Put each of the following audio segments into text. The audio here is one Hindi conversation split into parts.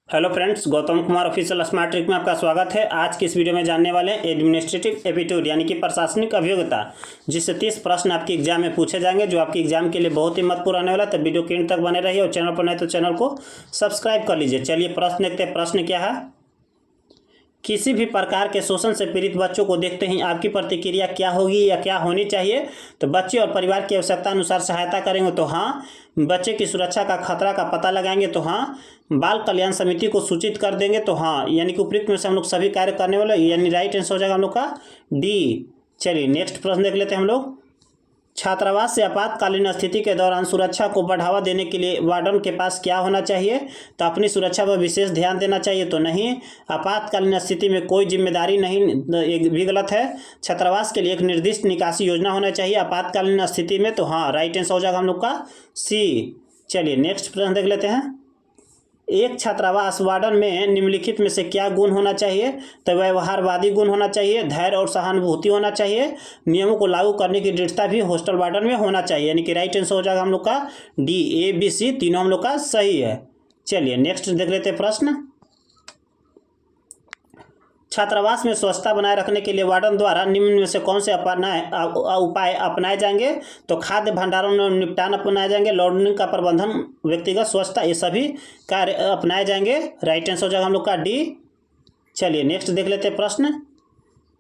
Hello friends, Gautam Kumar official smart trick में आपका स्वागत है। आज की इस वीडियो में जानने वाले हैं एडमिनिस्ट्रेटिव एप्टीट्यूड यानी कि प्रशासनिक अभियोग्यता, जिससे 30 प्रश्न आपके एग्जाम में पूछे जाएंगे, जो आपके एग्जाम के लिए बहुत ही महत्वपूर्ण आने वाला है। तो वीडियो के एंड तक बने रहिए और चैनल पर नए तो चैनल को सब्सक्राइब कर लीजिए। चलिए प्रश्न देखते हैं। प्रश्न क्या है? किसी भी प्रकार के शोषण से पीड़ित बच्चों को देखते ही आपकी प्रतिक्रिया क्या होगी या क्या होनी चाहिए? तो बच्चे और परिवार की आवश्यकता अनुसार सहायता करेंगे तो हाँ, बच्चे की सुरक्षा का खतरा का पता लगाएंगे तो हाँ, बाल कल्याण समिति को सूचित कर देंगे तो हाँ, यानी कि उपयुक्त में से हम लोग सभी कार्य करने वाले, यानी राइट आंसर हो जाएगा हम लोग का डी। चलिए नेक्स्ट प्रश्न देख लेते हैं हम लोग। छात्रावास से आपातकालीन स्थिति के दौरान सुरक्षा को बढ़ावा देने के लिए वार्डन के पास क्या होना चाहिए? तो अपनी सुरक्षा पर विशेष ध्यान देना चाहिए तो नहीं, आपातकालीन स्थिति में कोई जिम्मेदारी नहीं, एक भी गलत है। छात्रावास के लिए एक निर्दिष्ट निकासी योजना होना चाहिए आपातकालीन स्थिति में तो हाँ, राइट आंसर हो जाएगा हम लोग का सी। चलिए नेक्स्ट प्रश्न देख लेते हैं। एक छात्रावास वार्डन में निम्नलिखित में से क्या गुण होना चाहिए? तो व्यवहारवादी गुण होना चाहिए, धैर्य और सहानुभूति होना चाहिए, नियमों को लागू करने की दृढ़ता भी हॉस्टल वार्डन में होना चाहिए, यानी कि राइट आंसर हो जाएगा हम लोग का डी। ए बी सी तीनों हम लोग का सही है। चलिए नेक्स्ट देख लेते हैं प्रश्न। छात्रावास में स्वच्छता बनाए रखने के लिए वार्डन द्वारा निम्न में से कौन से उपाय अपनाए जाएंगे? तो खाद्य भंडारण में निपटान अपनाए जाएंगे, लॉन्ड्रिंग का प्रबंधन, व्यक्तिगत स्वच्छता, ये सभी कार्य अपनाए जाएंगे। राइट आंसर हो जाएगा हम लोग का डी। चलिए नेक्स्ट देख लेते हैं प्रश्न।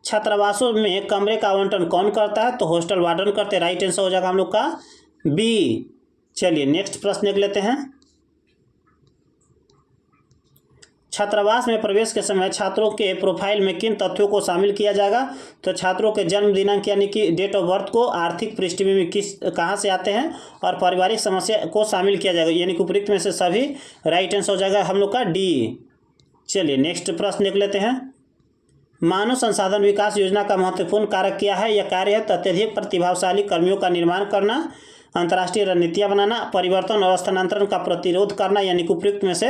छात्रावासों में कमरे का आवंटन कौन करता है? तो हॉस्टल वार्डन करते हैं। राइट आंसर हो जाएगा हम लोग का बी। चलिए नेक्स्ट प्रश्न देख लेते हैं। छात्रावास में प्रवेश के समय छात्रों के प्रोफाइल में किन तथ्यों को शामिल किया जाएगा? तो छात्रों के जन्म दिनांक यानी कि डेट ऑफ बर्थ को, आर्थिक पृष्ठभूमि में कहाँ से आते हैं और पारिवारिक समस्या को शामिल किया जाएगा, यानी कि उपयुक्त में से सभी। राइट आंसर हो जाएगा हम लोग का डी। चलिए नेक्स्ट प्रश्न देख लेते हैं। मानव संसाधन विकास योजना का महत्वपूर्ण कारक क्या है या कार्य है? तो अत्यधिक प्रतिभाशाली कर्मियों का निर्माण करना, अंतर्राष्ट्रीय रणनीतियाँ बनाना, परिवर्तन और स्थानांतरण का प्रतिरोध करना, यानी कि उपयुक्त में से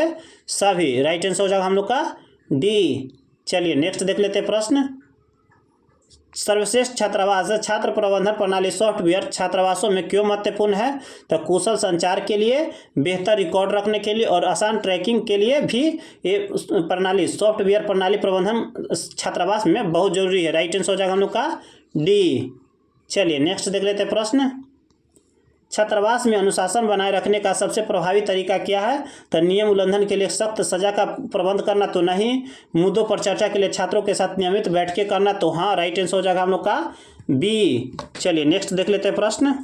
सभी। राइट आंसर हो जाएगा हम लोग का डी। चलिए नेक्स्ट देख लेते हैं प्रश्न। सर्वश्रेष्ठ छात्रावास छात्र प्रबंधन प्रणाली सॉफ्टवेयर छात्रावासों में क्यों महत्वपूर्ण है? तो कुशल संचार के लिए, बेहतर रिकॉर्ड रखने के लिए और आसान ट्रैकिंग के लिए भी ये प्रणाली, सॉफ्टवेयर प्रणाली प्रबंधन छात्रावास में बहुत जरूरी है। राइट आंसर हो जाएगा हम लोग का डी। चलिए नेक्स्ट देख लेते हैं प्रश्न। छात्रावास में अनुशासन बनाए रखने का सबसे प्रभावी तरीका क्या है? तो नियम उल्लंघन के लिए सख्त सजा का प्रबंध करना तो नहीं, मुद्दों पर चर्चा के लिए छात्रों के साथ नियमित बैठकें करना तो हाँ, राइट आंसर हो जाएगा हम लोग का बी। चलिए नेक्स्ट देख लेते हैं प्रश्न।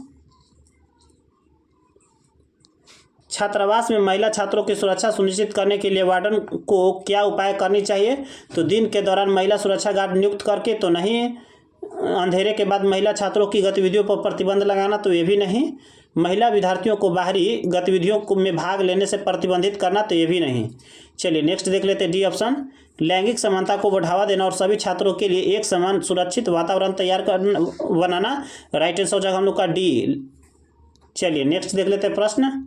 छात्रावास में महिला छात्रों की सुरक्षा सुनिश्चित करने के लिए वार्डन को क्या उपाय करनी चाहिए? तो दिन के दौरान महिला सुरक्षा गार्ड नियुक्त करके तो नहीं, अंधेरे के बाद महिला छात्रों की गतिविधियों पर प्रतिबंध लगाना तो ये भी नहीं, महिला विद्यार्थियों को बाहरी गतिविधियों में भाग लेने से प्रतिबंधित करना तो ये भी नहीं। चलिए नेक्स्ट देख लेते हैं डी ऑप्शन। लैंगिक समानता को बढ़ावा देना और सभी छात्रों के लिए एक समान सुरक्षित वातावरण तैयार करना बनाना। राइट आंसर हो जाएगा हम लोग का डी। चलिए नेक्स्ट देख लेते हैं प्रश्न।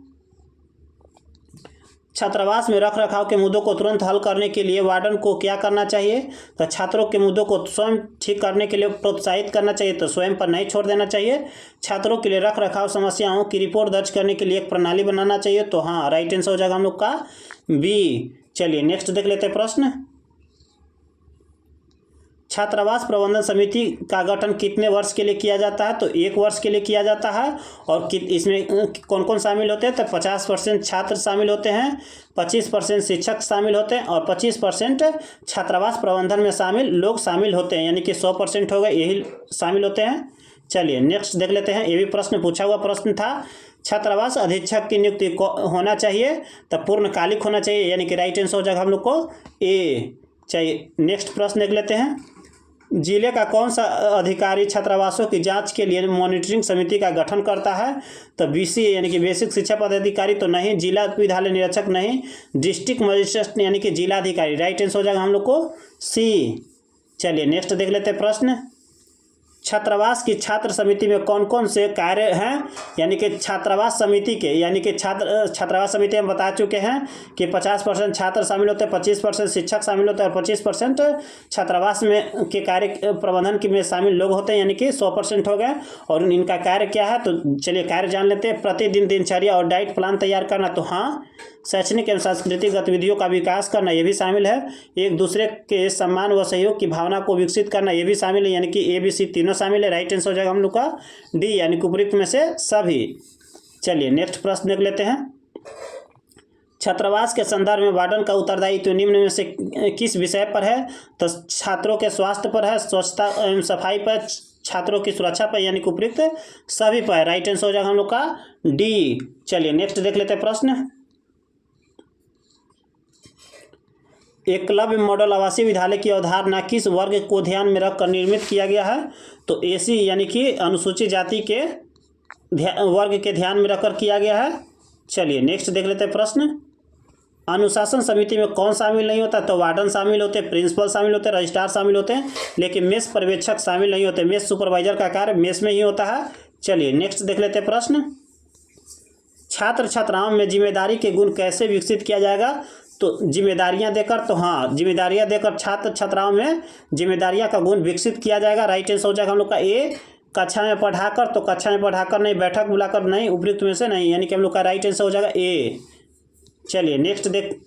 छात्रावास में रख रखाव के मुद्दों को तुरंत हल करने के लिए वार्डन को क्या करना चाहिए? तो छात्रों के मुद्दों को स्वयं ठीक करने के लिए प्रोत्साहित करना चाहिए तो स्वयं पर नहीं छोड़ देना चाहिए। छात्रों के लिए रख रखाव समस्याओं की रिपोर्ट दर्ज करने के लिए एक प्रणाली बनाना चाहिए तो हाँ, राइट आंसर हो जाएगा हम लोग का बी। चलिए नेक्स्ट देख लेते हैं प्रश्न। छात्रावास प्रबंधन समिति का गठन कितने वर्ष के लिए किया जाता है? तो 1 वर्ष के लिए किया जाता है। और इसमें कौन कौन शामिल होते हैं? तो 50% छात्र शामिल होते हैं, 25% शिक्षक शामिल होते हैं और 25% छात्रावास प्रबंधन में शामिल लोग शामिल होते हैं, यानी कि 100% हो गए, यही शामिल होते हैं। चलिए नेक्स्ट देख लेते हैं। ये भी प्रश्न पूछा हुआ प्रश्न था। छात्रावास अधीक्षक की नियुक्ति होना चाहिए तो पूर्णकालिक होना चाहिए, यानी कि राइट आंसर हो जाएगा हम लोग को ए। चलिए नेक्स्ट प्रश्न देख लेते हैं। जिले का कौन सा अधिकारी छात्रावासों की जांच के लिए मॉनिटरिंग समिति का गठन करता है? तो बीसी यानी कि बेसिक शिक्षा पदाधिकारी तो नहीं, जिला विद्यालय निरीक्षक नहीं, डिस्ट्रिक्ट मजिस्ट्रेट यानी कि जिला अधिकारी। राइट आंसर हो जाएगा हम लोग को सी। चलिए नेक्स्ट देख लेते हैं प्रश्न। छात्रावास की छात्र समिति में कौन कौन से कार्य हैं, यानी कि छात्रावास समिति के, यानी कि छात्रावास समिति हम बता चुके हैं कि 50% छात्र शामिल होते हैं, 25% शिक्षक शामिल होते हैं और 25% छात्रावास में के कार्य प्रबंधन की में शामिल लोग होते हैं, यानी कि 100% हो गए। और इनका कार्य क्या है, तो चलिए कार्य जान लेते हैं। प्रतिदिन दिनचर्या और डाइट प्लान तैयार करना, तो हाँ। शैक्षणिक एवं सांस्कृतिक गतिविधियों का विकास करना, ये भी शामिल है। एक दूसरे के सम्मान व सहयोग की भावना को विकसित करना, ये भी शामिल है, यानी कि ABC तीनों शामिल है। राइट आंसर हो जाएगा हम लोग का D, यानी कि उपयुक्त में से सभी। चलिए नेक्स्ट प्रश्न देख लेते हैं। छात्रावास के संदर्भ में वार्डन का उत्तरदायित्व निम्न में से किस विषय पर है, तो छात्रों के स्वास्थ्य पर है, स्वच्छता एवं सफाई पर, छात्रों की सुरक्षा पर, यानी कि उपयुक्त सभी पर। राइट आंसर हो जाएगा हम लोग का D। चलिए नेक्स्ट देख लेते हैं प्रश्न। एकलव्य मॉडल आवासीय विद्यालय की अवधारणा किस वर्ग को ध्यान में रखकर निर्मित किया गया है, तो AC यानी कि अनुसूचित जाति के वर्ग के ध्यान में रखकर किया गया है। चलिए नेक्स्ट देख लेते हैं प्रश्न। अनुशासन समिति में कौन शामिल नहीं होता, तो वार्डन शामिल होते हैं, प्रिंसिपल शामिल होते हैं, रजिस्ट्रार शामिल होते हैं, लेकिन मेस पर्यवेक्षक शामिल नहीं होते। मेस सुपरवाइजर का कार्य मेस में ही होता है। चलिए नेक्स्ट देख लेते हैं प्रश्न। छात्र छात्राओं में जिम्मेदारी के गुण कैसे विकसित किया जाएगा, तो जिम्मेदारियां देकर, तो हाँ जिम्मेदारियां देकर छात्र छात्राओं में जिम्मेदारियां का गुण विकसित किया जाएगा। राइट आंसर हो जाएगा हम लोग का A। कक्षा में पढ़ाकर, तो कक्षा में पढ़ाकर नहीं, बैठक बुलाकर नहीं, उपयुक्त में से नहीं, यानी कि हम लोग का राइट आंसर हो जाएगा A। चलिए नेक्स्ट देख।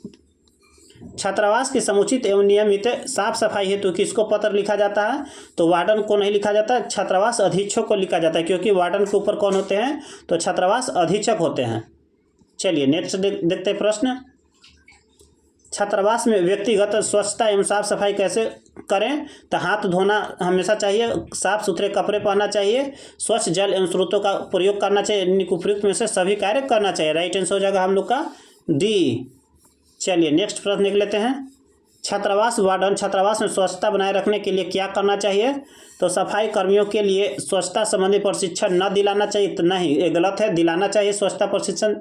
छात्रावास की समुचित एवं नियमित साफ सफाई हेतु किसको पत्र लिखा जाता है, तो वार्डन को नहीं लिखा जाता है, छात्रावास अधीक्षक को लिखा जाता है, क्योंकि वार्डन के ऊपर कौन होते हैं, तो छात्रावास अधीक्षक होते हैं। चलिए नेक्स्ट देखते हैं प्रश्न। छात्रावास में व्यक्तिगत स्वच्छता एवं साफ सफाई कैसे करें, तो हाथ धोना हमेशा चाहिए, साफ सुथरे कपड़े पहनना चाहिए, स्वच्छ जल एवं स्रोतों का प्रयोग करना चाहिए, उपयुक्त में से सभी कार्य करना चाहिए। राइट आंसर हो जाएगा हम लोग का D। चलिए नेक्स्ट प्रश्न देख लेते हैं। छात्रावास वार्डन छात्रावास में स्वच्छता बनाए रखने के लिए क्या करना चाहिए, तो सफाई कर्मियों के लिए स्वच्छता संबंधी प्रशिक्षण न दिलाना चाहिए, तो नहीं, ये गलत है, दिलाना चाहिए स्वच्छता प्रशिक्षण।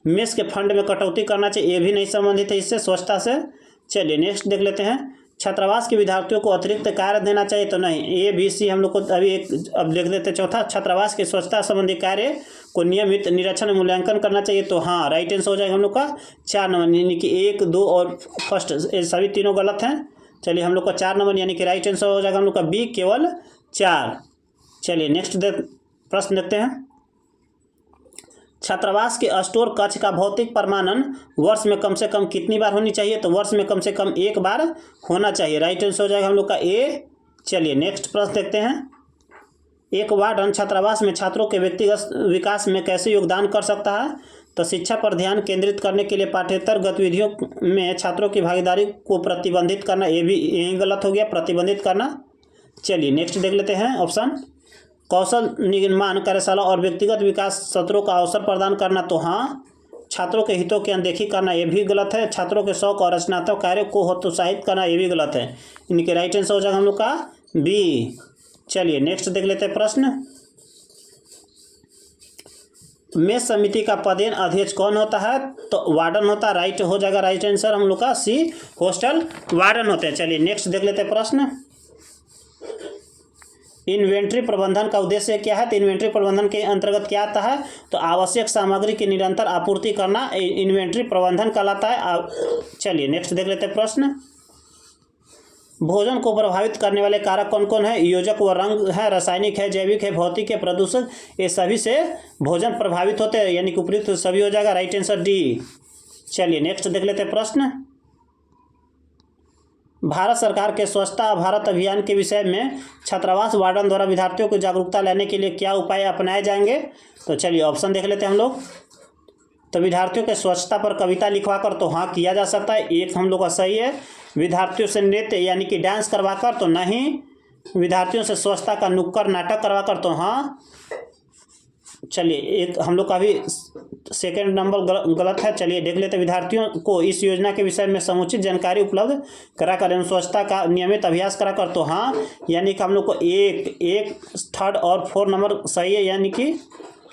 मेस के फंड में कटौती करना चाहिए, ये भी नहीं संबंधित है इससे, स्वच्छता से। चलिए नेक्स्ट देख लेते हैं। छात्रावास के विद्यार्थियों को अतिरिक्त कार्य देना चाहिए, तो नहीं, ABC हम लोग को अभी अब देख लेते हैं। चौथा, छात्रावास के स्वच्छता संबंधी कार्य को नियमित निरीक्षण मूल्यांकन करना चाहिए, तो हाँ राइट आंसर हो जाएगा हम लोग का 4 नंबर, यानी कि 1, 2 और फर्स्ट सभी तीनों गलत हैं। चलिए हम लोग का 4 नंबर, यानी कि राइट आंसर हो जाएगा हम लोग का B, केवल 4। चलिए नेक्स्ट प्रश्न देखते हैं। छात्रावास के स्टोर कक्ष का भौतिक प्रमाणन वर्ष में कम से कम कितनी बार होनी चाहिए, तो वर्ष में कम से कम 1 बार होना चाहिए। राइट आंसर हो जाएगा हम लोग का A। चलिए नेक्स्ट प्रश्न देखते हैं। एक वार्डन छात्रावास में छात्रों के व्यक्तिगत विकास में कैसे योगदान कर सकता है, तो शिक्षा पर ध्यान केंद्रित करने के लिए पाठ्येतर गतिविधियों में छात्रों की भागीदारी को प्रतिबंधित करना, ये भी यही गलत हो गया, प्रतिबंधित करना। चलिए नेक्स्ट देख लेते हैं ऑप्शन। कौशल निर्माण कार्यशाला और व्यक्तिगत विकास सत्रों का अवसर प्रदान करना, तो हाँ छात्रों के हितों की अनदेखी करना, ये भी गलत है। छात्रों के शौक और रचनात्मक कार्य को हतोत्साहित करना, ये भी गलत है। इनके राइट आंसर हो जाएगा हम लोग का B। चलिए नेक्स्ट देख लेते हैं प्रश्न। मेस समिति का पदेन अध्यक्ष कौन होता है, तो वार्डन होता है। राइट हो जाएगा राइट आंसर हम लोग का C, हॉस्टल वार्डन होते हैं। चलिए नेक्स्ट देख लेते हैं प्रश्न। इन्वेंट्री प्रबंधन का उद्देश्य क्या है, तो इन्वेंट्री प्रबंधन के अंतर्गत क्या आता है, तो आवश्यक सामग्री की निरंतर आपूर्ति करना इन्वेंट्री प्रबंधन कहलाता है। चलिए नेक्स्ट देख लेते हैं प्रश्न। भोजन को प्रभावित करने वाले कारक कौन कौन है, योजक व रंग है, रासायनिक है, जैविक है, भौतिक है, प्रदूषण, ये सभी से भोजन प्रभावित होते हैं, यानी कि उपयुक्त सभी हो जाएगा। Right answer D। चलिए नेक्स्ट देख लेते हैं प्रश्न। भारत सरकार के स्वच्छता भारत अभियान के विषय में छात्रावास वार्डन द्वारा विद्यार्थियों को जागरूकता लाने के लिए क्या उपाय अपनाए जाएंगे, तो चलिए ऑप्शन देख लेते हैं हम लोग। तो विद्यार्थियों के स्वच्छता पर कविता लिखवा कर, तो हाँ किया जा सकता है, एक हम लोग का सही है। विद्यार्थियों से नृत्य यानी कि डांस करवा कर, तो नहीं। विद्यार्थियों से स्वच्छता का नुक्कड़ नाटक करवा कर, तो हाँ। चलिए एक हम लोग का भी सेकेंड नंबर गलत है। चलिए देख लेते हैं। विद्यार्थियों को इस योजना के विषय में समुचित जानकारी उपलब्ध कराकर एवं स्वच्छता का नियमित अभ्यास कराकर, तो हाँ, यानी कि हम लोग को 1, 3 और 4 नंबर सही है, यानी कि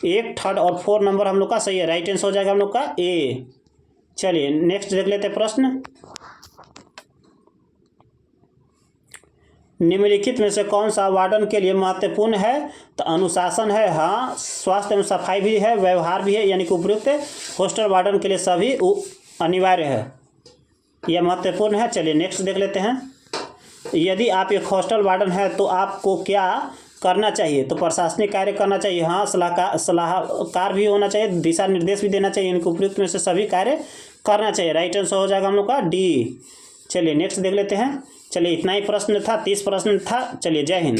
1, 3 और 4 नंबर हम लोग का सही है। राइट आंसर हो जाएगा हम लोग का A। चलिए नेक्स्ट देख लेते हैं प्रश्न। निम्नलिखित में से कौन सा वार्डन के लिए महत्वपूर्ण है? तो अनुशासन है, हाँ। स्वास्थ्य एवं सफाई भी है, व्यवहार भी है, यानी कि उपयुक्त है। हॉस्टल वार्डन के लिए सभी अनिवार्य है, यह महत्वपूर्ण है। चलिए नेक्स्ट देख लेते हैं। यदि आप एक हॉस्टल वार्डन है तो आपको क्या करना चाहिए? तो प्रशासनिक कार्य करना चाहिए, हाँ। सलाहकार भी होना चाहिए, दिशा निर्देश भी देना चाहिए, इनको उपयुक्त में से सभी कार्य करना चाहिए। राइट आंसर हो जाएगा हम लोग का डी। चलिए नेक्स्ट देख लेते हैं। चलिए इतना ही प्रश्न था, 30 प्रश्न था। चलिए जय हिंद।